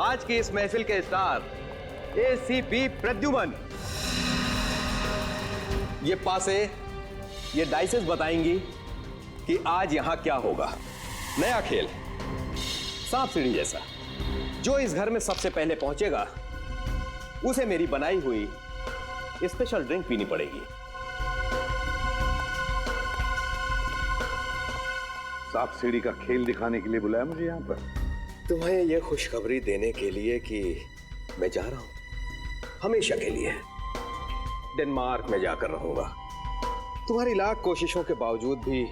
आज की इस महफिल के स्टार एसीपी प्रद्युमन। ये पासे, ये डाइसेस बताएंगी कि आज यहां क्या होगा। नया खेल, सांप सीढ़ी जैसा। जो इस घर में सबसे पहले पहुंचेगा उसे मेरी बनाई हुई स्पेशल ड्रिंक पीनी पड़ेगी। सांप सीढ़ी का खेल दिखाने के लिए बुलाया मुझे यहाँ पर? तुम्हें यह खुशखबरी देने के लिए कि मैं जा रहा हूं हमेशा के लिए। डेनमार्क में जाकर रहूंगा। तुम्हारी लाख कोशिशों के बावजूद भी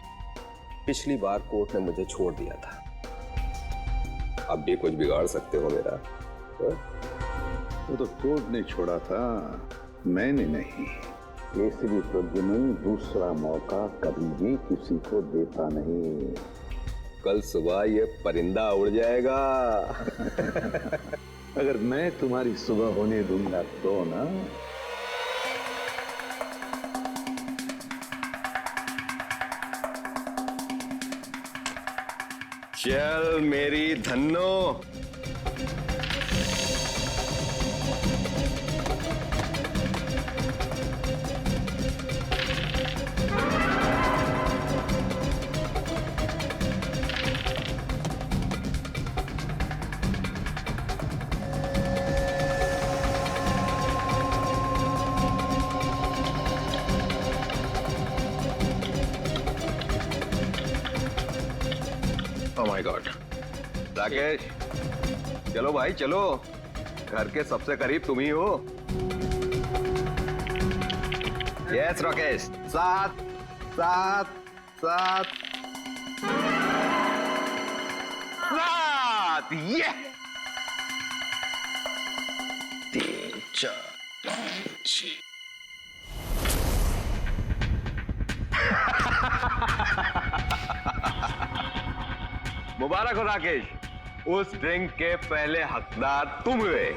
पिछली बार कोर्ट ने मुझे छोड़ दिया था। अब भी कुछ बिगाड़ सकते हो मेरा? वो तो कोर्ट ने छोड़ा था, मैंने नहीं। एसीपी प्रद्युमन दूसरा मौका कभी भी किसी को देता नहीं। कल सुबह ये परिंदा उड़ जाएगा। अगर मैं तुम्हारी सुबह होने दूंगा तो ना। चल मेरी Dhanno. Oh my God. Rakesh, चलो भाई चलो, घर के सबसे करीब तुम ही हो। यस राकेश, सात सात सात सात। ये 3 4 5 6। मुबारक हो राकेश, उस ड्रिंक के पहले हकदार तुम हुए।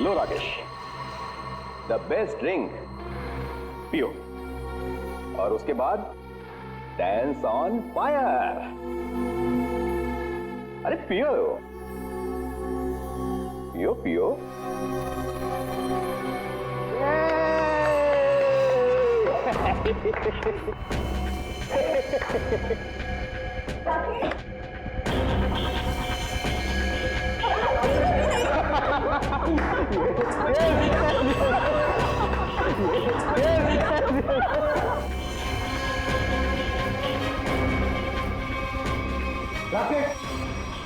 लो राकेश, द बेस्ट ड्रिंक पियो और उसके बाद डांस ऑन फायर। अरे पियो पियो पियो।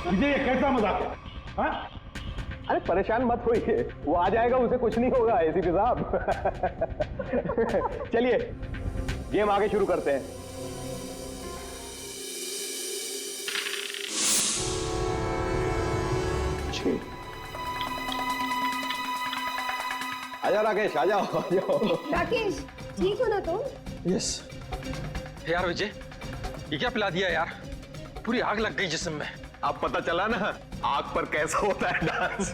मुझे ये कैसा मजाक है? हाँ? अरे परेशान मत होइए, वो आ जाएगा, उसे कुछ नहीं होगा एसीपी साहब। चलिए गेम आगे शुरू करते हैं। आजाओ राकेश, आ जाओ। राकेश, ठीक हो ना तुम? यस। यार विजय, ये क्या पिला दिया यार? पूरी आग लग गई जिस्म में। अब पता चला ना आग पर कैसा होता है डांस।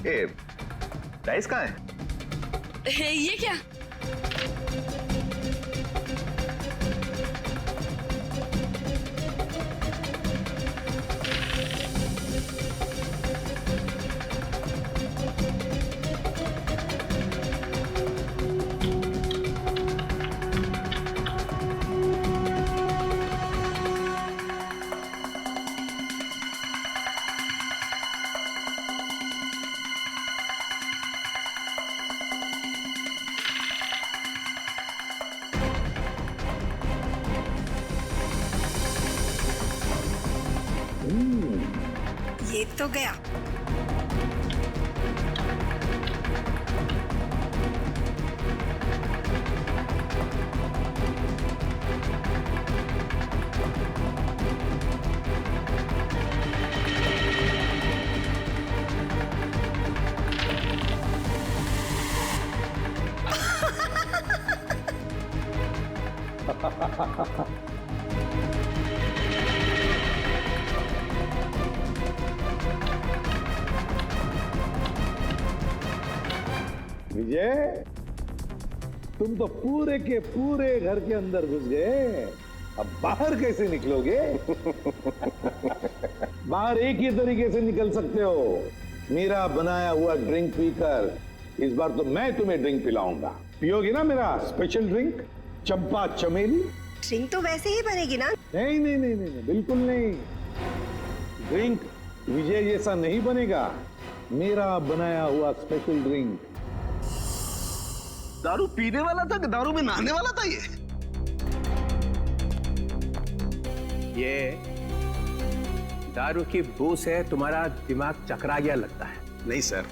ए, डाइस कहाँ है? ये क्या? ये तो गया। विजय, तुम तो पूरे के पूरे घर के अंदर घुस गए, अब बाहर कैसे निकलोगे? बाहर एक ही तरीके से निकल सकते हो, मेरा बनाया हुआ ड्रिंक पीकर। इस बार तो मैं तुम्हें ड्रिंक पिलाऊंगा, पियोगी ना मेरा स्पेशल ड्रिंक चंपा चमेली? ड्रिंक तो वैसे ही बनेगी ना। नहीं नहीं नहीं नहीं, नहीं बिल्कुल नहीं। ड्रिंक विजय जैसा नहीं बनेगा, मेरा बनाया हुआ स्पेशल ड्रिंक। दारू पीने वाला था कि दारू में नहाने वाला था ये दारू की बू से तुम्हारा दिमाग चकरा गया लगता है। नहीं सर,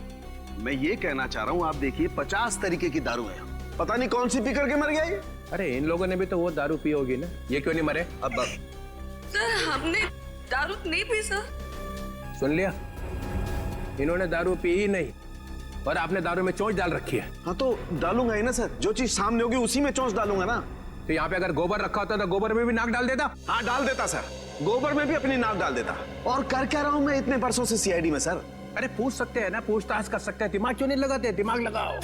मैं ये कहना चाह रहा हूँ, आप देखिए 50 तरीके की दारू है, पता नहीं कौन सी पी करके मर गया ये। अरे इन लोगों ने भी तो वो दारू पी होगी ना, ये क्यों नहीं मरे? अब सर हमने दारू नहीं पी सर। सुन लिया, इन्होंने दारू पी ही नहीं और आपने दारू में चोंच डाल रखी है। हाँ तो डालूंगा ही ना सर, जो चीज सामने होगी उसी में चोंच डालूंगा ना। तो यहाँ पे अगर गोबर रखा होता तो गोबर में भी नाक डाल देता। हाँ डाल देता सर, गोबर में भी अपनी नाक डाल देता। और कर क्या रहा हूँ मैं इतने बरसों से सीआईडी में सर? अरे पूछ सकते हैं ना, पूछताछ कर सकते हैं, दिमाग क्यों नहीं लगाते? दिमाग लगाओ।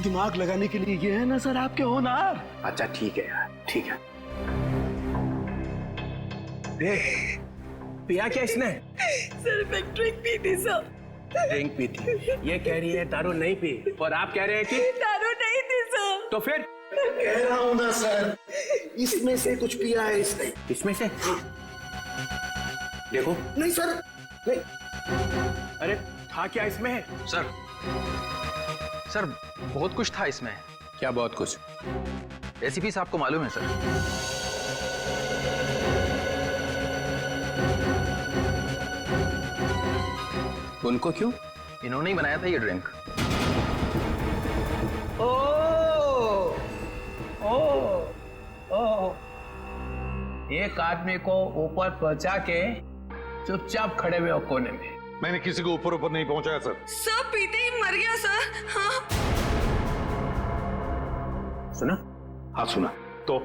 दिमाग लगाने के लिए ये है ना सर आपके होनहार। अच्छा ठीक है यार, ठीक है। पिया क्या इसने? सर मैं ड्रिंक पी थी सर। ड्रिंक पी थी, ये कह रही है दारू नहीं पी, और आप कह रहे हैं कि दारू नहीं थी सर। तो फिर कह रहा हूँ ना सर, इसमें से कुछ पिया है इसने। इसमें से देखो। नहीं सर, नहीं। अरे था क्या इसमें? सर सर बहुत कुछ था इसमें। क्या बहुत कुछ? एसीपी साहब को मालूम है सर। उनको क्यों? इन्होंने ही बनाया था ये ड्रिंक। एक आदमी को ऊपर पहुंचा के चुपचाप खड़े हुए हो कोने में। मैंने किसी को ऊपर ऊपर नहीं पहुंचाया सर। सब पीते ही मर गया सर। हाँ सुना? हाँ सुना। तो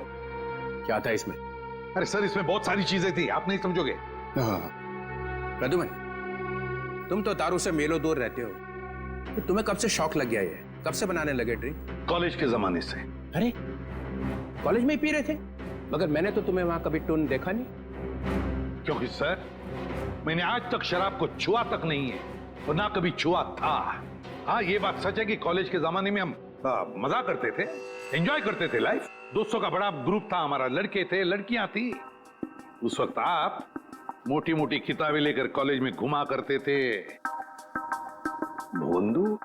क्या था इसमें? अरे सर, इसमें बहुत सारी चीजें थी, आप नहीं समझोगे। प्रद्युमन, तुम तो दारू से मेलो दूर रहते हो, तो तुम्हें कब से शौक लग गया ये? कब से बनाने लगे ड्रिंक? कॉलेज के जमाने से। अरे कॉलेज में ही पी रहे थे? मगर मैंने तो तुम्हें वहां कभी टून देखा नहीं। क्योंकि सर, मैंने आज तक शराब को छुआ तक नहीं है और ना कभी छुआ था। हाँ ये बात सच है कि कॉलेज के जमाने में हम मजा करते थे, एंजॉय करते थे लाइफ। दोस्तों का बड़ा ग्रुप था हमारा, लड़के थे लड़कियां थी। उस वक्त आप मोटी मोटी किताबें लेकर कॉलेज में घुमा करते थे। भोंदू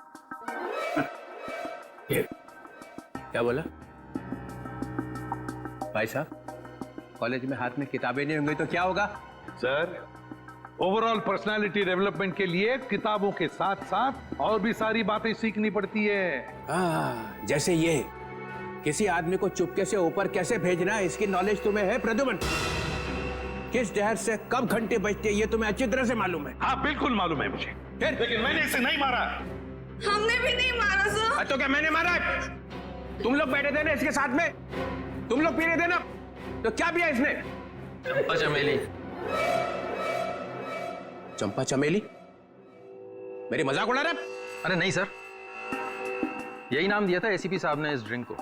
क्या बोला भाई साहब? कॉलेज में हाथ में किताबें नहीं होंगी तो क्या होगा? सर, ओवरऑल पर्सनालिटी डेवलपमेंट के लिए किताबों के साथ साथ और भी सारी बातें सीखनी पड़ती है। जैसे ये किसी आदमी को चुपके से ऊपर कैसे भेजना है, इसकी नॉलेज तुम्हें है प्रद्युमन? किस जहर से कब घंटे बजते ये तुम्हें अच्छी तरह से मालूम है। हाँ बिल्कुल मालूम है मुझे, लेकिन मैंने इसे नहीं मारा। हमने भी नहीं मारा सर। तो क्या मैंने मारा? तुम लोग बैठे थे ना इसके साथ में, तुम लोग पी रहे थे ना, तो क्या पिया इसने? चंपा चमेली। चंपा चमेली? मेरी मजाक उड़ा रहा? अरे नहीं सर, यही नाम दिया था एसीपी साहब ने इस ड्रिंक को।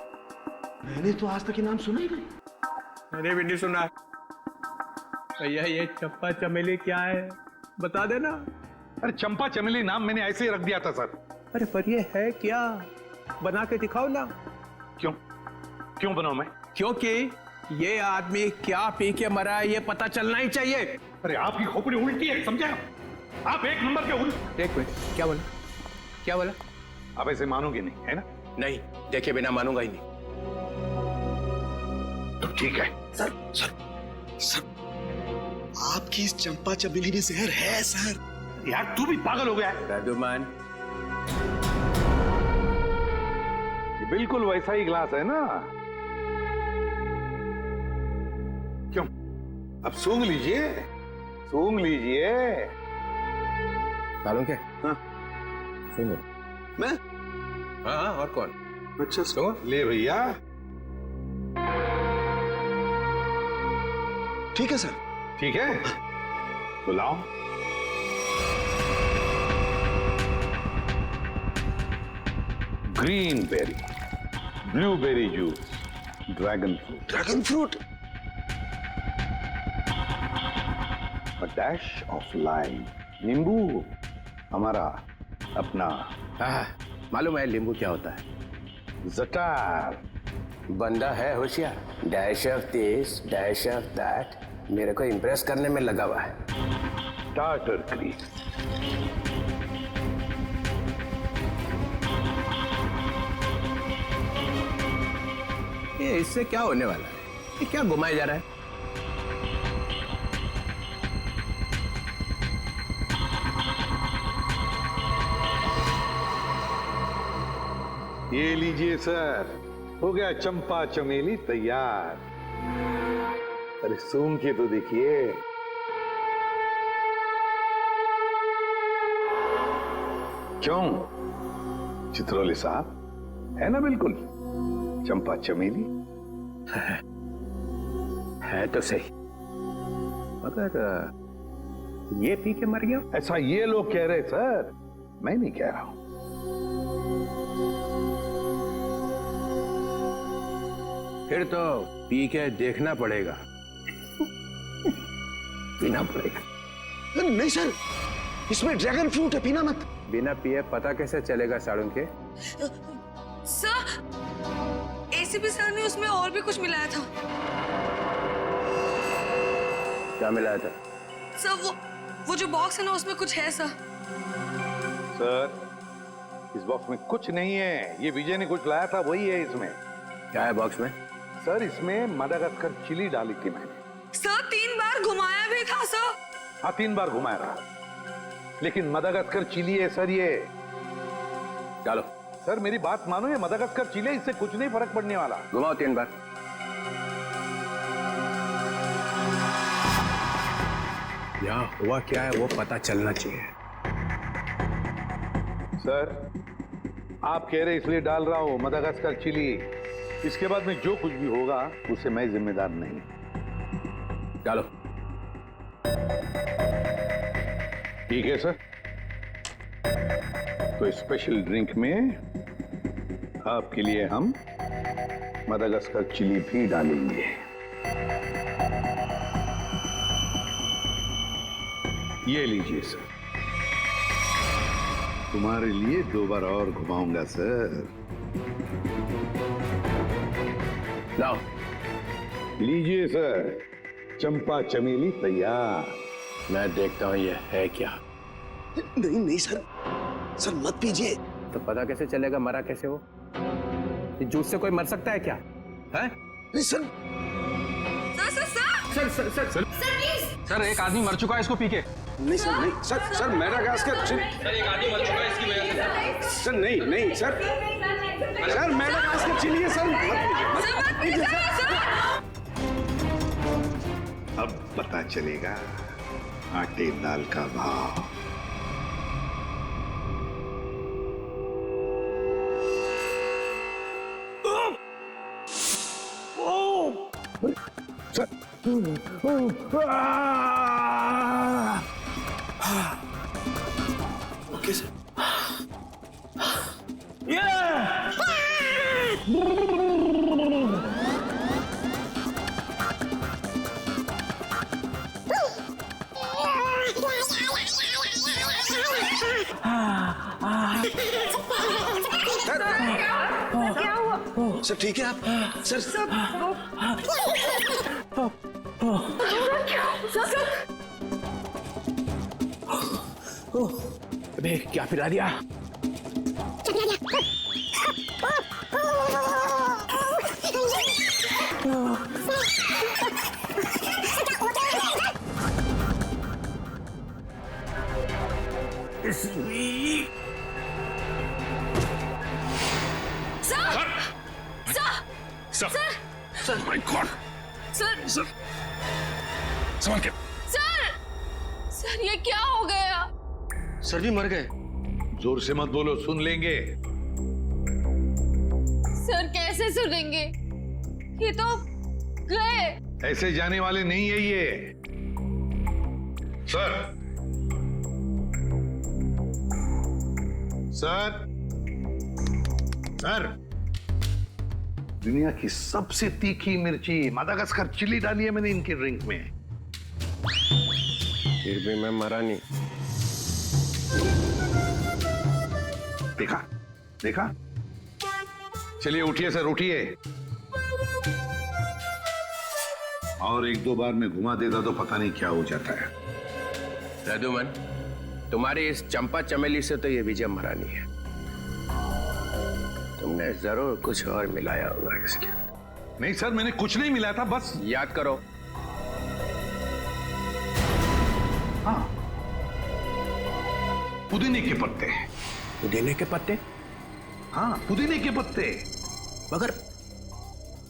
मैंने तो आज तक ये नाम सुना ही नहीं। मैंने भी नहीं सुना। भैया ये चंपा चमेली क्या है बता देना। अरे चंपा चमेली नाम मैंने ऐसे ही रख दिया था सर। अरे पर ये है क्या, बना के दिखाओ ना। क्यों क्यों बनाऊं मैं? क्योंकि ये आदमी क्या पी के मरा है ये पता चलना ही चाहिए। अरे आपकी खोपड़ी उल्टी है, समझे आप एक नंबर के उल्टे। एक मिनट, क्या बोला? क्या बोला? आप ऐसे मानोगे नहीं है ना? नहीं, देखे बिना मानूंगा ही नहीं। तो ठीक है सर सर सर, आपकी इस चंपा चमेली में जहर है सर। यार तू भी पागल हो गया है। प्रद्युमन, ये बिल्कुल वैसा ही ग्लास है ना? क्यों, अब सूंघ लीजिए, सूंघ लीजिए। मालूम क्या? हाँ सुनो। मैं? हाँ और कौन? अच्छा सर। तो ले भैया। ठीक है सर। ठीक है, तो लाओ। Green berry, blueberry juice, dragon fruit, dragon fruit. a dash of lime, नींबू, हमारा अपना मालूम है नींबू क्या होता है? जटार। बंदा है होशियार, dash of this dash of that, मेरे को इम्प्रेस करने में लगा हुआ है। टार्टर क्रीक, ये इससे क्या होने वाला है? ये क्या घुमाया जा रहा है? ये लीजिए सर, हो गया चंपा चमेली तैयार। अरे सूंघ के तो देखिए। क्यों चित्रोले साहब, है ना बिल्कुल चंपा चमेली? है तो सही, मगर ये पी के मर गया। ऐसा ये लोग कह रहे सर, मैं नहीं कह रहा हूं। फिर तो पी के देखना पड़ेगा। पीना पड़ेगा। नहीं सर, इसमें ड्रैगन फ्रूट है, पीना मत। बिना पिए पता कैसे चलेगा साड़ू के? सर, एसीपी सर ने उसमें और भी कुछ मिलाया था। क्या मिलाया था? सर वो जो बॉक्स है ना, उसमें कुछ है सर। सर, इस बॉक्स में कुछ नहीं है, ये विजय ने कुछ लाया था वही है इसमें। क्या है बॉक्स में? सर, इसमें मडागास्कर चिली डाली थी मैंने। सर 3 बार घुमाया भी था सर। हाँ, 3 बार घुमाया था, लेकिन मडागास्कर चिली है सर ये। डालो। सर मेरी बात मानो, ये मडागास्कर चिली है, इससे कुछ नहीं फर्क पड़ने वाला। घुमाओ 3 बार। यहाँ हुआ क्या है वो पता चलना चाहिए। सर, आप कह रहे इसलिए डाल रहा हूं मडागास्कर चिली। इसके बाद में जो कुछ भी होगा उसे मैं जिम्मेदार नहीं। डालो। ठीक है सर, तो स्पेशल ड्रिंक में आपके लिए हम मडागास्कर चिली भी डालेंगे। ये लीजिए सर, तुम्हारे लिए 2 बार और घुमाऊंगा सर। लाओ। लीजिए सर, चंपा चमेली तैयार। मैं देखता हूँ ये है क्या। नहीं नहीं सर, सर मत पीजिए। तो पता कैसे चलेगा मरा कैसे वो? इस जूस से कोई मर सकता है क्या? है? नहीं सर। सर सर, एक आदमी मर चुका है इसको पी के। नहीं सर, नहीं सर, सर मेडागास्कर। सर, एक आदमी मर चुका है इसकी वजह से। सर नहीं नहीं सर, सर मेडागास्कर चिली है सर, मत पीजिए सर। अब पता चलेगा आटे दाल का भाव। Sir, okay sir. क्या हुआ? सर ठीक है आप? सर अबे क्या पिला दिया? Sir my God. सर संभाल के। सर ये क्या हो गया? सर भी मर गए। जोर से मत बोलो, सुन लेंगे। सर कैसे सुनेंगे? ये तो गए। ऐसे जाने वाले नहीं है ये। सर, सर, सर, दुनिया की सबसे तीखी मिर्ची मादागास्कर चिली डाली है मैंने इनके ड्रिंक में। फिर भी मैं मरा नहीं। देखा देखा। चलिए उठिए सर, उठिए। और एक दो बार मैं घुमा देता तो पता नहीं क्या हो जाता है। रघुमन, तुम्हारी इस चंपा चमेली से तो ये विजय मरा नहीं है। तुमने जरूर कुछ और मिलाया होगा इसके। नहीं सर, मैंने कुछ नहीं मिला था, बस याद करो। हाँ, पुदीने के पत्ते। पुदीने के पत्ते? हाँ, पुदीने के पत्ते। मगर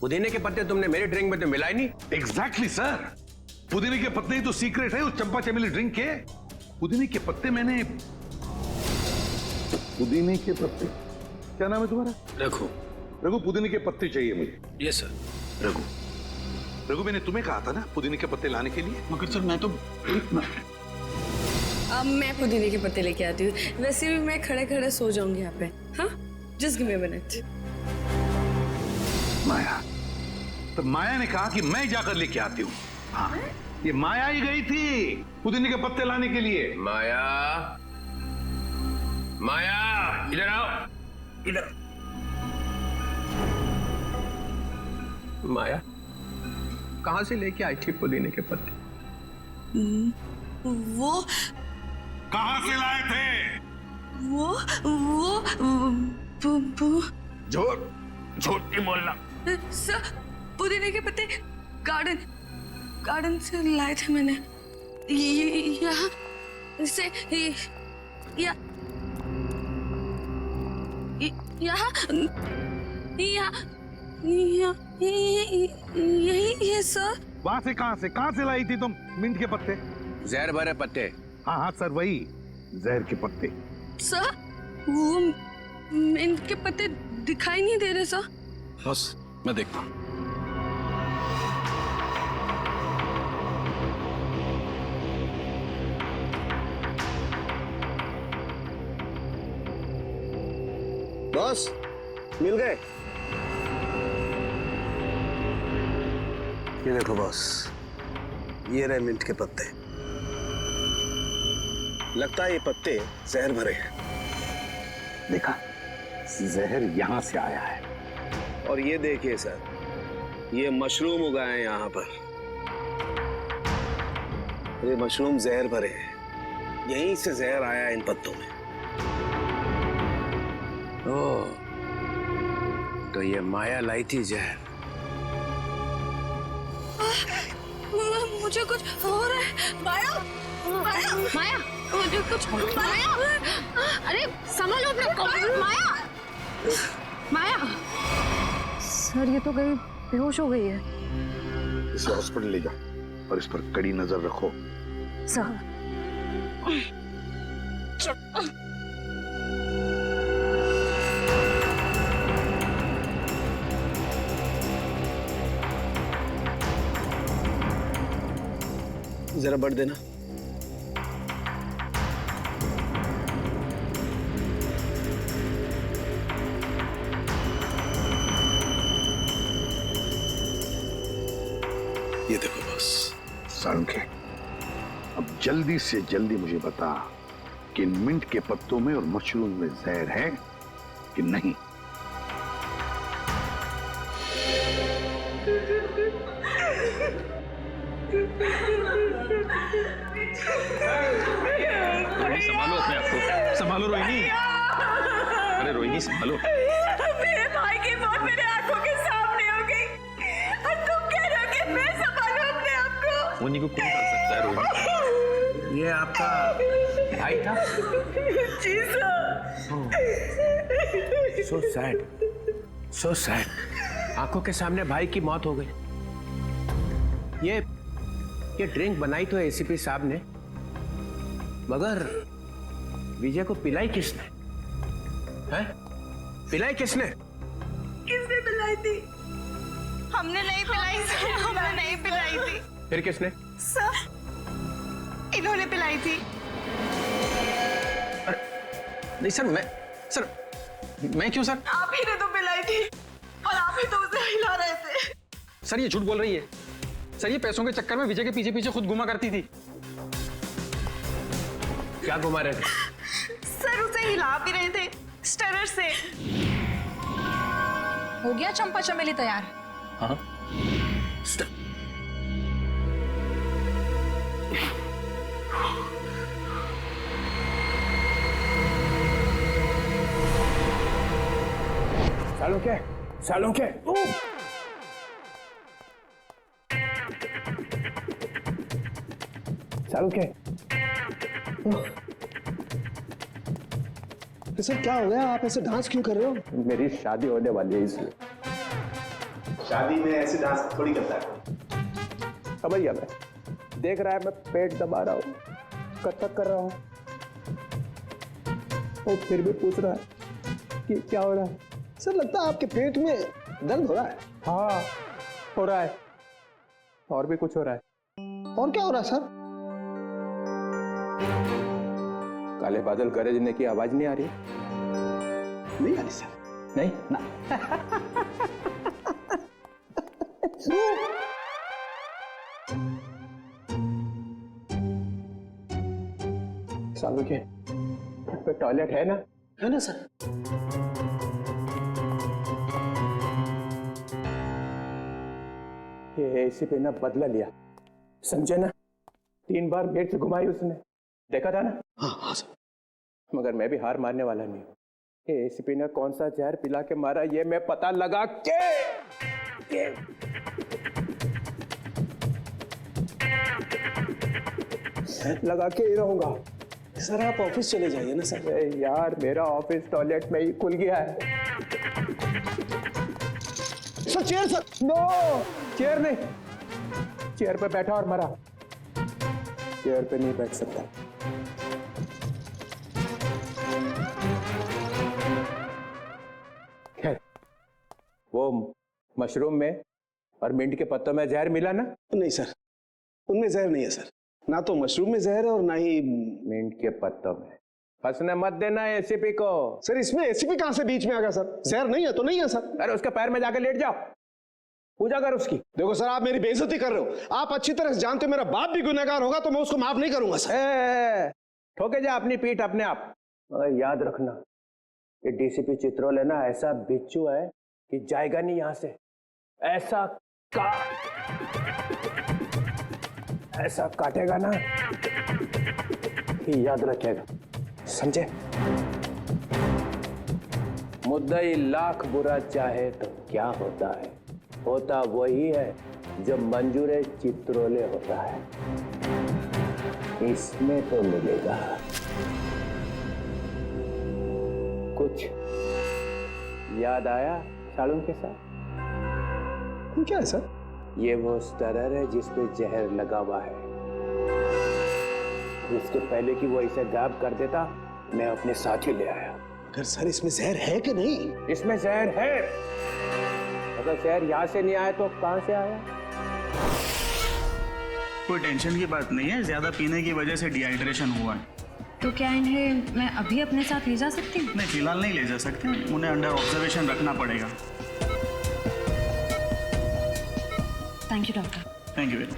पुदीने के पत्ते तुमने मेरे ड्रिंक में तो मिलाए नहीं। एग्जैक्टली सर, पुदीने के पत्ते ही तो सीक्रेट है उस चंपा चमेली ड्रिंक के। पुदीने के पत्ते मैंने, पुदीने के पत्ते, क्या नाम है तुम्हारा? रघु। रघु, पुदीने के पत्ते चाहिए मुझे। Yes sir. रघु, रघु, मैंने तुम्हें कहा था ना पुदीने के पत्ते लाने के लिए। मगर सर मैं तो अब मैं पुदीने के पत्ते लेके आती हूँ। वैसे भी मैं खड़े खड़े सो जाऊंगी यहाँ पे। हाँ, just give me a minute. Maya, तो माया ने कहा कि मैं जाकर लेके आती हूँ। हाँ, ये माया ही गई थी पुदीने के पत्ते लाने के लिए। माया, माया, इधर आओ, इधर। माया कहां से लेके आई थी पुदीने के पत्ते? वो कहां से लाए थे? वो झूठ, झूठ नहीं बोलना। सर, पुदीने के पत्ते गार्डन से लाए थे मैंने। यहाँ से यही है सर। वहां से कहां से लाई थी तुम मिंट के पत्ते? जहर भरे पत्ते। हाँ हाँ सर, वही जहर के पत्ते। सर, वो इनके पत्ते दिखाई नहीं दे रहे सर। बस मैं देखता हूँ। बॉस, मिल गए? ये देखो बॉस, ये रहे मिंट के पत्ते। लगता है ये पत्ते जहर भरे हैं। देखा, जहर यहां से आया है। और ये देखिए सर, ये मशरूम उगाए हैं यहाँ पर। ये मशरूम जहर भरे हैं, यहीं से जहर आया है इन पत्तों में। ओह, तो ये माया लाई थी जहर। मुझे कुछ हो रहा है। माया, माया, माया, मुझे कुछ माया, अरे संभालो अपना को। माया, माया, सर ये तो गई, बेहोश हो गई है। इसे हॉस्पिटल ले जाओ और इस पर कड़ी नजर रखो। सर, जरा बढ़ देना। ये देखो बस। सालुंखे, अब जल्दी से जल्दी मुझे बता कि मिंट के पत्तों में और मशरूम में जहर है कि नहीं। संभालो अपने आप को, संभालो रोहिणी। अरे रोहिणी संभालो। मेरे भाई की मौत मेरे आंखों के सामने हो गई और तुम कह रहे हो कि मैं संभालूं अपने आप को। मुन्नी को कौन कर सकता है रोहिणी? ये आपका भाई था? जी sir. So sad, so sad. आंखों के सामने भाई की मौत हो गई। ये ड्रिंक बनाई तो एसीपी साहब ने, मगर विजय को पिलाई किसने? हैं? पिलाई किसने? किसने पिलाई थी। हमने नहीं पिलाई सर, हमने नहीं पिलाई थी फिर किसने? सर, इन्होंने पिलाई थी। नहीं सर, मैं क्यों सर? आप ही ने तो पिलाई थी और आप ही तो उसे हिला रहे थे। सर ये झूठ बोल रही है। सर ये पैसों के चक्कर में विजय के पीछे पीछे खुद घुमा करती थी। क्या घुमा रहे थे? सर उसे हिला भी रहे थे स्टरर से। हो गया चंपा चमेली तैयार? हाँ। सालों के सर क्या हो गया? आप ऐसे डांस क्यों कर रहे हो? मेरी शादी होने वाली है इसलिए। शादी में ऐसे डांस थोड़ी करता है। समझ गया मैं। देख रहा है मैं पेट दबा रहा हूँ, कथक कर रहा हूँ, और फिर भी पूछ रहा है कि क्या हो रहा है। सर लगता है आपके पेट में दर्द हो रहा है। हाँ हो रहा है, और भी कुछ हो रहा है। और क्या हो रहा है सर? काले बादल गरजने की आवाज नहीं आ रही? नहीं आ रही सर। नहीं ना। सालों के पे टॉयलेट है ना? है ना सर? ये एसी पे ना बदला लिया, समझे ना? 3 बार गेट से घुमाई उसने, देखा था ना? हाँ सर। मगर मैं भी हार मानने वाला नहीं हूँ। ये एसीपी ने कौन सा जहर पिला के मारा ये मैं पता लगा के ही रहूंगा। सर आप ऑफिस चले जाइए ना सर। अरे यार मेरा ऑफिस टॉयलेट में ही खुल गया है। Sir chair sir. No, chair नहीं, चेयर पे बैठा और मरा, चेयर पे नहीं बैठ सकता। खैर वो मशरूम में और मिंट के पत्तों में जहर मिला ना? नहीं सर, उनमें जहर नहीं है सर। ना तो मशरूम में जहर है और ना ही मिंट के पत्तों में। फंसने मत देना एसीपी को। सर इसमें एसीपी कहां से बीच में आ गया सर? जहर नहीं है तो नहीं है सर। अरे उसके पैर में जाकर लेट जाओ, पूजा कर उसकी। देखो सर आप मेरी बेइज्जती कर रहे हो। आप अच्छी तरह से जानते हो मेरा बाप भी गुनहगार होगा तो मैं उसको माफ नहीं करूंगा सर। ठोके जा अपनी पीठ अपने आप। याद रखना ये डीसीपी चित्रोल है ना, ऐसा बिच्छू है कि जाएगा नहीं यहां से। ऐसा काटेगा ना कि याद रखेगा, समझे? मुद्दई लाख बुरा चाहे तो क्या होता है, होता वही है जो मंजूर चित्रोले होता है। इसमें तो मिलेगा कुछ। याद आया सालुंग के साथ? क्या है सर? ये वो स्टरर है जिसपे जहर लगा हुआ है। इसके पहले कि वो इसे गायब कर देता मैं अपने साथ ही ले आया। अगर सर इसमें जहर है कि नहीं? इसमें जहर है। अगर जहर यहाँ से नहीं आया तो कहाँ से आया? कोई टेंशन की बात नहीं है, ज्यादा पीने की वजह से डिहाइड्रेशन हुआ है। तो क्या इन्हें मैं अभी अपने साथ ले जा सकती हूँ? नहीं फिलहाल नहीं ले जा सकते, उन्हें अंडर ऑब्जर्वेशन रखना पड़ेगा। Thank you doctor. Thank you very much.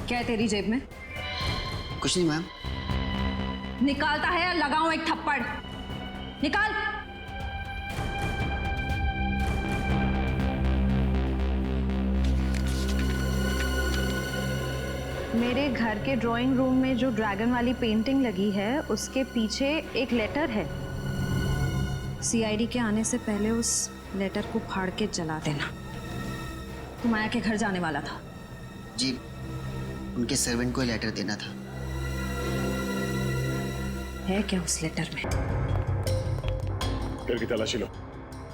क्या है तेरी जेब में? कुछ नहीं मैम। निकालता है या लगाऊं एक थप्पड़? निकाल। मेरे घर के ड्राइंग रूम में जो ड्रैगन वाली पेंटिंग लगी है उसके पीछे एक लेटर है। सीआईडी के आने से पहले उस लेटर को फाड़ के जला देना। तू माया के घर जाने वाला था? जी, उनके सर्वेंट को लेटर देना था। है क्या उस लेटर में? घर की तलाशी लो,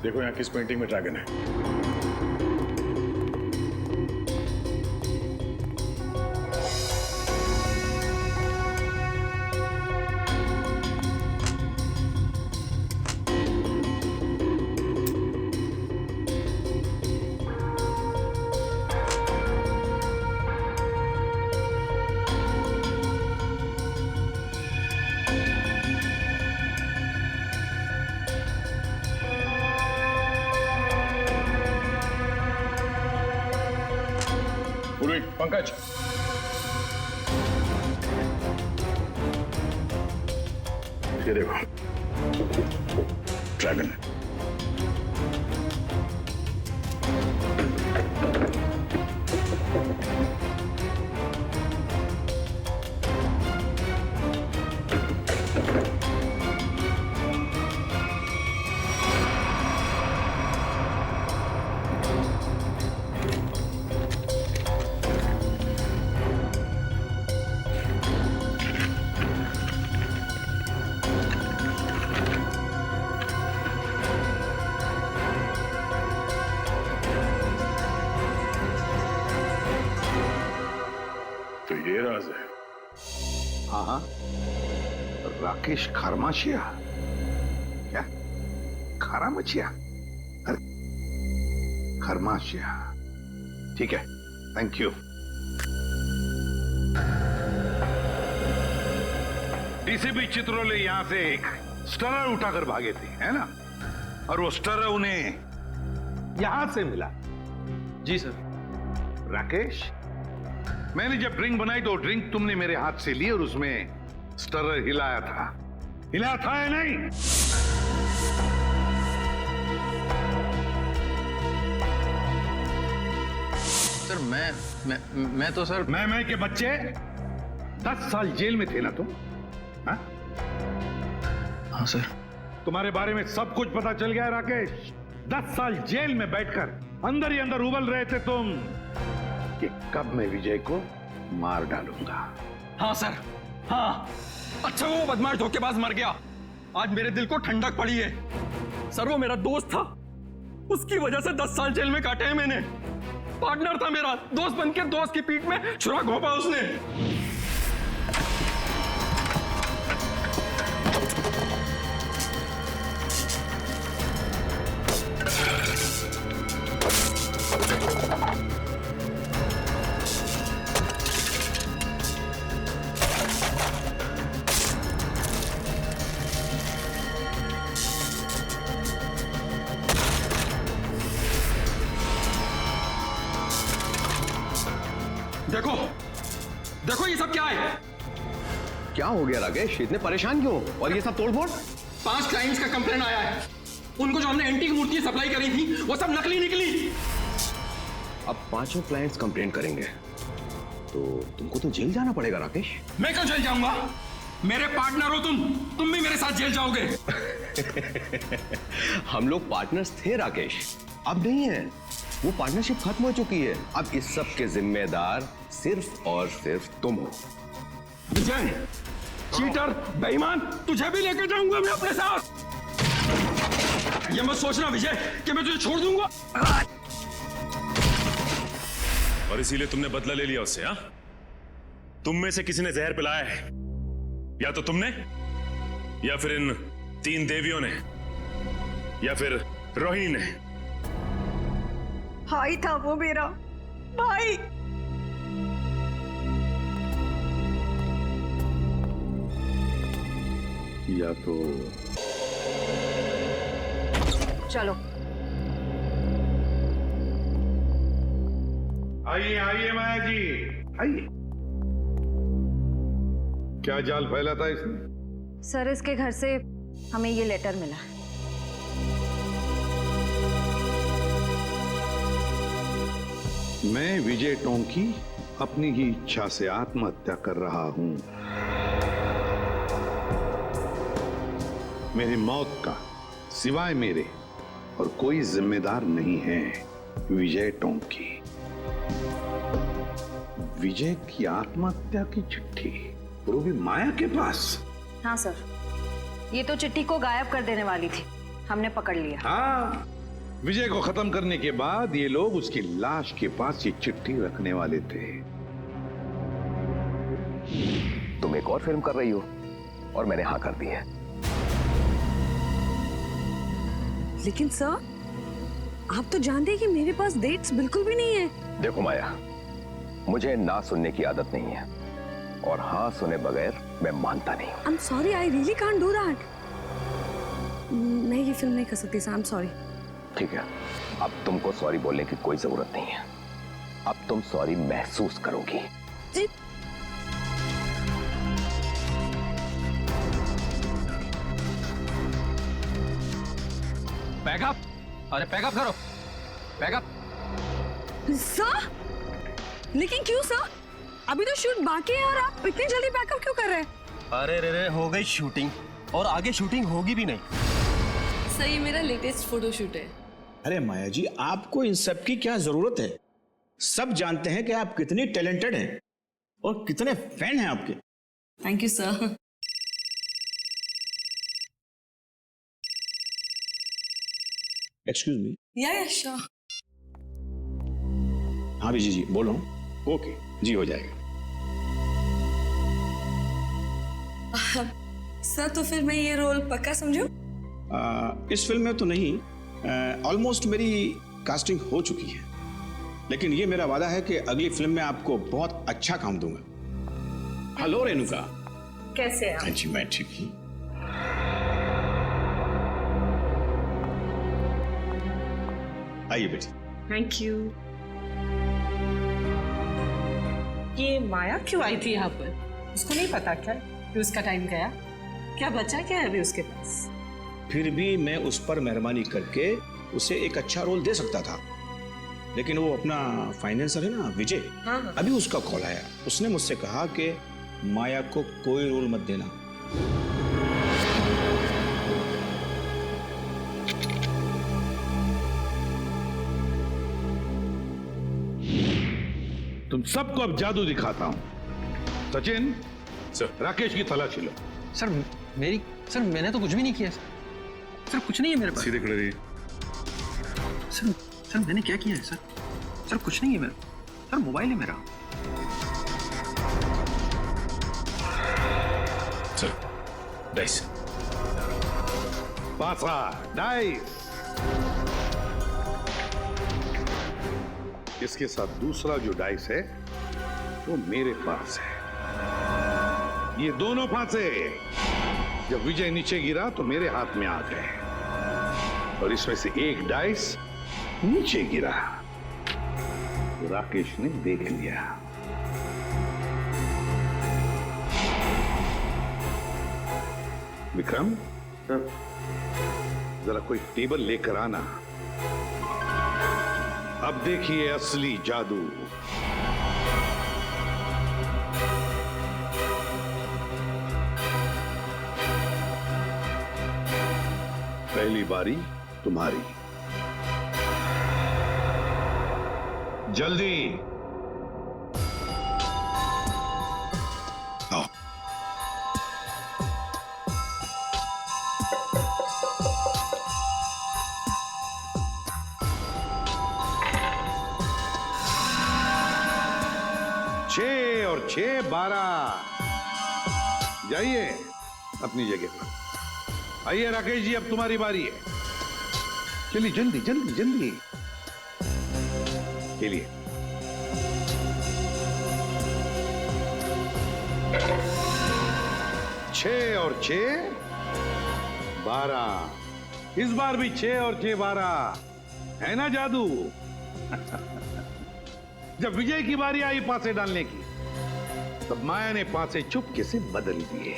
देखो यहाँ किस पेंटिंग में ड्रैगन है। पंकज, ये देखो ड्रैगन। तो ये राज है। हाँ हाँ, राकेश खरमाशिया। क्या खरामचिया? अरे खरमाशिया, ठीक है, थैंक यू। डीसीपी चित्रोले यहां से एक स्टरर उठाकर भागे थे, है ना? और वो स्टरर उन्हें यहां से मिला। जी सर। राकेश, मैंने जब ड्रिंक बनाई तो ड्रिंक तुमने मेरे हाथ से ली और उसमें स्टरर हिलाया था या नहीं? सर मैं तो सर। मैं के बच्चे 10 साल जेल में थे ना तुम? हाँ? हाँ सर। तुम्हारे बारे में सब कुछ पता चल गया है राकेश। 10 साल जेल में बैठकर अंदर ही अंदर उबल रहे थे तुम कि कब मैं विजय को मार डालूंगा। हाँ सर, हाँ। अच्छा वो बदमाश धोखेबाज मर गया, आज मेरे दिल को ठंडक पड़ी है। सर वो मेरा दोस्त था, उसकी वजह से 10 साल जेल में काटे हैं मैंने। पार्टनर था मेरा, दोस्त बनकर दोस्त की पीठ में छुरा घोंपा उसने। देखो देखो ये सब क्या है? क्या हो गया राकेश, इतने परेशान क्यों? और ये सब तोड़फोड़? 5 क्लाइंट्स का कंप्लेंट आया है। उनको जो हमने एंटीक मूर्ति सप्लाई करी थी वो सब नकली निकली। अब 5 क्लाइंट्स कंप्लेंट करेंगे तो तुमको तो जेल जाना पड़ेगा राकेश। मैं क्यों जेल जाऊंगा? मेरे पार्टनर हो तुम भी मेरे साथ जेल जाओगे। हम लोग पार्टनर्स थे राकेश, अब नहीं है। वो पार्टनरशिप खत्म हो चुकी है। अब इस सब के जिम्मेदार सिर्फ और सिर्फ तुम हो। विजय, चीटर, बेईमान, तुझे भी लेकर जाऊंगा मैं अपने साथ। ये मत सोचना विजय कि मैं तुझे छोड़ दूंगा। और इसीलिए तुमने बदला ले लिया उससे? हाँ, तुम में से किसी ने जहर पिलाया है, या तो तुमने, या फिर इन 3 देवियों ने, या फिर रोहिणी ने। भाई था वो मेरा भाई। या तो चलो आइए आइए माया जी, आइए। क्या जाल फैला था इसने? सर, इसके घर से हमें ये लेटर मिला है। मैं विजय टोंकी अपनी ही इच्छा से आत्महत्या कर रहा हूं। मेरी मौत का सिवाय मेरे और कोई जिम्मेदार नहीं है। विजय टोंकी। विजय की आत्महत्या की चिट्ठी, और वो भी माया के पास। हाँ सर, ये तो चिट्ठी को गायब कर देने वाली थी, हमने पकड़ लिया। हाँ, विजय को खत्म करने के बाद ये लोग उसकी लाश के पास ये चिट्ठी रखने वाले थे। तुम एक और फिल्म कर रही हो और मैंने हाँ कर दी है। लेकिन सर, आप तो जानते हैं कि मेरे पास डेट्स बिल्कुल भी नहीं है। देखो माया, मुझे ना सुनने की आदत नहीं है और हाँ सुने बगैर मैं मानता नहीं हूँ। I am sorry, I really can't do that. मैं ये फिल्म नहीं कर सकती सर, आई एम सॉरी। ठीक है, अब तुमको सॉरी बोलने की कोई जरूरत नहीं है। अब तुम सॉरी महसूस करोगी। पैकअप, अरे पैकअप करो, पैकअप। सर, लेकिन क्यों सर? अभी तो शूट बाकी है और आप इतनी जल्दी पैकअप क्यों कर रहे हैं? अरे रे हो गई शूटिंग और आगे शूटिंग होगी भी नहीं। सर, ये मेरा लेटेस्ट फोटोशूट है। अरे माया जी, आपको इन सब की क्या जरूरत है? सब जानते हैं कि आप कितनी टैलेंटेड हैं और कितने फैन हैं आपके। Thank you sir. Excuse me. या श्योर। हाँ विजय जी बोल रहा हूँ। ओके जी, हो जाएगा। सर, तो फिर मैं ये रोल पक्का समझूं? इस फिल्म में तो नहीं, ऑलमोस्ट मेरी कास्टिंग हो चुकी है, लेकिन ये मेरा वादा है कि अगली फिल्म में आपको बहुत अच्छा काम दूंगा। हेलो रेणुका, कैसे आप? जी मैं ठीक हूँ। आइए बेटी। Thank you. ये माया क्यों आई थी यहाँ पर? उसको नहीं पता क्या कि उसका टाइम गया? क्या बचा क्या है अभी उसके पास? फिर भी मैं उस पर मेहरबानी करके उसे एक अच्छा रोल दे सकता था, लेकिन वो अपना फाइनेंसर है ना विजय, हाँ। अभी उसका कॉल आया। उसने मुझसे कहा कि माया को कोई रोल मत देना। तुम सबको अब जादू दिखाता हूं। सचिन, सर राकेश की तलाशी लो। सर मैंने तो कुछ भी नहीं किया सर, कुछ नहीं है मेरे पास। सीधे खड़े रहिए। सर मैंने क्या किया है सर कुछ नहीं है मेरा। सर मोबाइल है मेरा। Sir dice. पासा डाइस। इसके साथ दूसरा जो डाइस है वो मेरे पास है। ये दोनों फांसे जब विजय नीचे गिरा तो मेरे हाथ में आ गए, और इसमें से एक डाइस नीचे गिरा तो राकेश ने देख लिया। विक्रम, जरा कोई टेबल लेकर आना। अब देखिए असली जादू। पहली बारी तुम्हारी। जल्दी आओ। छह और 6 12। जाइए अपनी जगह पर। आइए राकेश जी, अब तुम्हारी बारी है। चलिए जल्दी जल्दी जल्दी चलिए। छह और 6 12। इस बार भी 6 और 6 12 है ना जादू? जब विजय की बारी आई पासे डालने की, तब माया ने पासे चुपके से बदल दिए।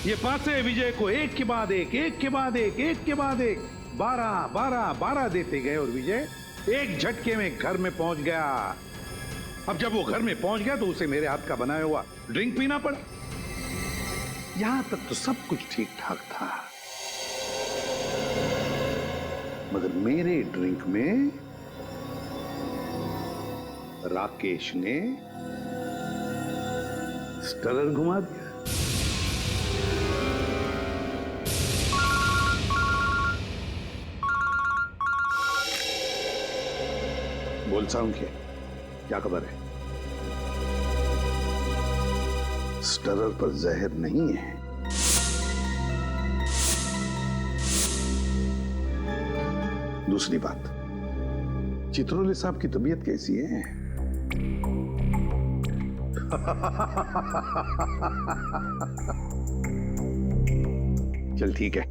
ये पासे विजय को एक के बाद एक, एक के बाद एक, एक के बाद एक 12 12 12 देते गए, और विजय एक झटके में घर में पहुंच गया। अब जब वो घर में पहुंच गया तो उसे मेरे हाथ का बनाया हुआ ड्रिंक पीना पड़ा। यहां तक तो सब कुछ ठीक ठाक था, मगर मेरे ड्रिंक में राकेश ने स्टरर घुमा दिया। बोल साउंड क्या खबर है? स्टरर पर जहर नहीं है। दूसरी बात, चित्रोले साहब की तबीयत कैसी है? चल ठीक है,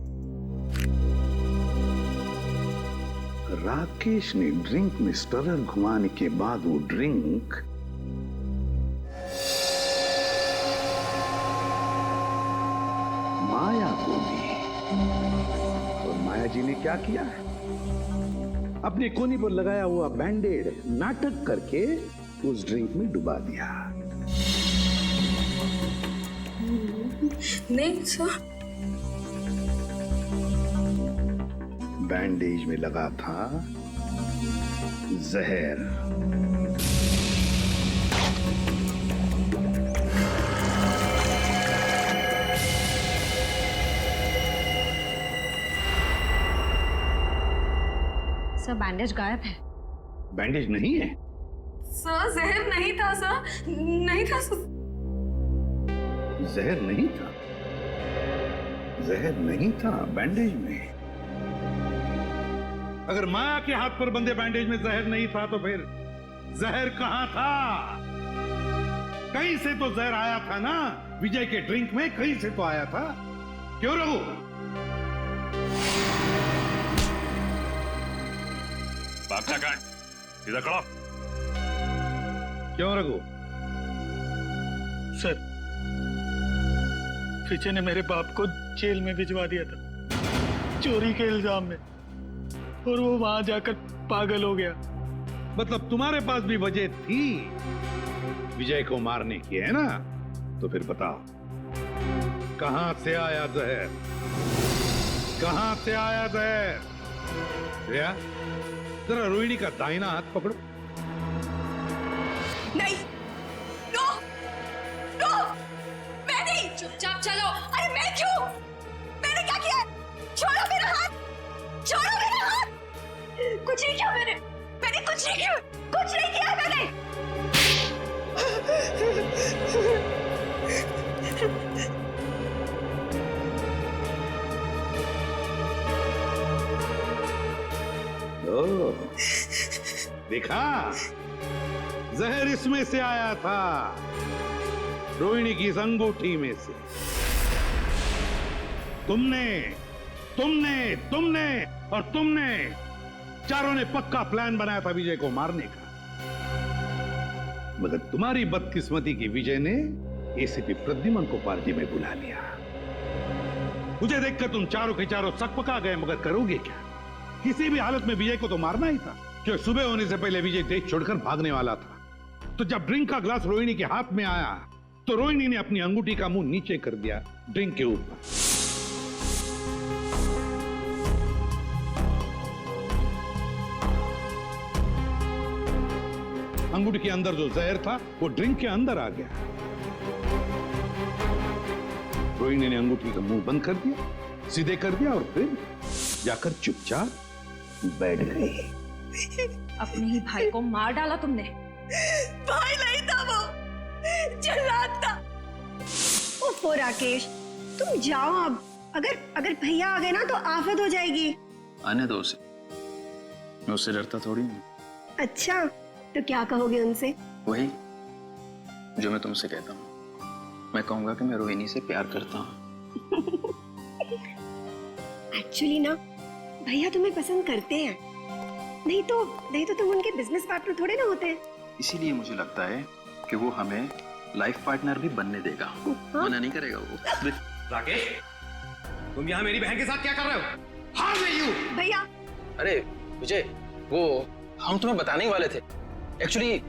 राकेश ने ड्रिंक में स्टरर घुमाने के बाद वो ड्रिंक माया को दी, और माया जी ने क्या किया? अपने कोनी पर लगाया हुआ बैंडेड नाटक करके उस ड्रिंक में डुबा दिया। नहीं सर, बैंडेज में लगा था जहर। सर बैंडेज गायब है। बैंडेज नहीं है सर जहर नहीं था सर, नहीं था सर। जहर नहीं था, जहर नहीं था बैंडेज में। अगर माया के हाथ पर बंधे बैंडेज में जहर नहीं था तो फिर जहर कहां था? कहीं से तो जहर आया था ना, विजय के ड्रिंक में कहीं से तो आया था। क्यों रघु? भागता कहां है? सीधा खड़ा। क्यों रघु? सर, विजय ने मेरे बाप को जेल में भिजवा दिया था चोरी के इल्जाम में, और वो वहां जाकर पागल हो गया। मतलब तुम्हारे पास भी वजह थी विजय को मारने की, है ना? तो फिर बताओ कहां से आया जहर? कहां से आया जहर? श्रेया, जरा रोहिणी का दाहिना हाथ पकड़ो। नहीं, नो, नो, मैं नहीं। चुपचाप चलो। अरे मैं क्यों? मैंने क्या किया? छोड़ो मेरा हाथ, छोड़ो मेरा हाथ। कुछ नहीं किया मैंने कुछ नहीं किया, कुछ नहीं किया मैंने। ओ, देखा, जहर इसमें से आया था, रोहिणी की इस अंगूठी में से। तुमने तुमने तुमने और तुमने चारों ने पक्का प्लान बनाया था विजय को मारने का, मगर तुम्हारी बदकिस्मती की विजय ने एसीपी प्रद्युमन को पार्टी में बुला लिया। मुझे देखकर तुम चारों के चारों सकपका गए, मगर करोगे क्या? किसी भी हालत में विजय को तो मारना ही था, क्योंकि सुबह होने से पहले विजय देश छोड़कर भागने वाला था। तो जब ड्रिंक का ग्लास रोहिणी के हाथ में आया तो रोहिणी ने अपनी अंगूठी का मुंह नीचे कर दिया ड्रिंक के ऊपर। अंगूठी के अंदर जो जहर था वो ड्रिंक के अंदर आ गया। रोहिणी ने अंगूठी का मुंह बंद कर दिया, सीधे कर दिया, और फिर जाकर चुपचाप बैठ गई। अपने ही भाई को मार डाला तुमने। भाई नहीं था वो, जल्लाद था। ओफो राकेश, तुम जाओ अब। अगर भैया आ गए ना तो आफत हो जाएगी। आने दो उसे, मैं उससे डरता थोड़ी हूँ। अच्छा, तो क्या कहोगे उनसे? वही जो मैं तुमसे कहता हूँ। मैं कहूंगा कि मैं रोहिणी से प्यार करता हूँ। एक्चुअली ना भैया तुम्हें पसंद करते हैं, नहीं तो तुम उनके बिजनेस पार्टनर थोड़े ना होते। इसीलिए मुझे लगता है कि वो हमें लाइफ पार्टनर भी बनने देगा। मना नहीं करेगा वो। राकेश, तुम यहाँ मेरी बहन के साथ क्या कर रहे हो? How are you? भैया। अरे विजय, वो हम तुम्हें बताने ही वाले थे। एक्चुअली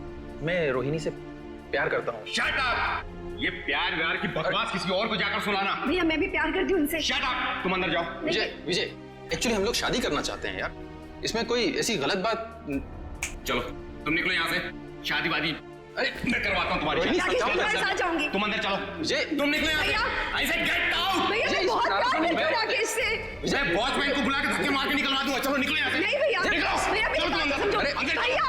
मैं रोहिणी से प्यार करता हूँ। Shut up! ये प्यार व्यार की बकवास किसी और को जाकर सुनाना। भैया मैं भी प्यार करती हूँ उनसे। Shut up! तुम अंदर जाओ। विजय, एक्चुअली हम लोग शादी करना चाहते हैं यार। इसमें कोई ऐसी गलत बात। चलो तुम निकलो यहाँ से। शादी वादी अरे मैं करवाता हूँ तुम्हारी शादी। तुम्हारे साथ जाऊंगी। तुम अंदर चलो। विजय, तुम निकलो यहाँ से। I said get out! भैया मैं बहुत प्यार करती हूँ राकेश से। मैं वॉचमैन को बुला के धक्के मार के निकलवा दूंगा। चलो निकलो यहाँ से। नहीं भैया, चलो तुम अंदर। भैया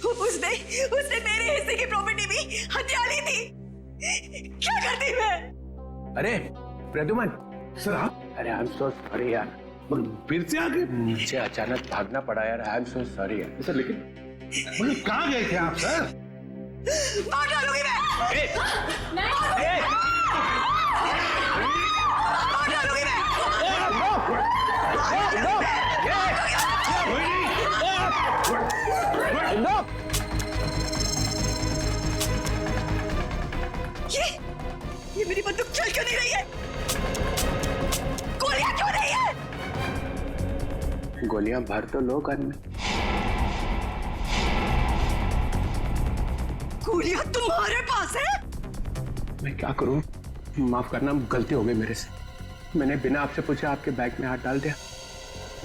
उसने मेरे हिस्से की प्रॉपर्टी भी हत्या ली थी। क्या करती मैं? अरे प्रद्युमन सर, आप? अरे आई एम सो सॉरी यार, फिर से आगे नीचे अचानक भागना पड़ा यार। आई एम सो सॉरी यार सर। लेकिन मतलब कहाँ गए थे आप सर? मार डालूंगी मैं। मार डालूंगी मैं। गोलियां भर तो लो गन में। गोलियां तुम्हारे पास है? मैं क्या करूं? माफ करना, गलती हो गई मेरे से। मैंने बिना आपसे पूछे आपके बैग में हाथ डाल दिया।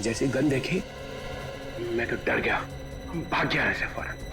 जैसी गन देखी मैं तो डर गया, भाग गया ऐसे फौरन।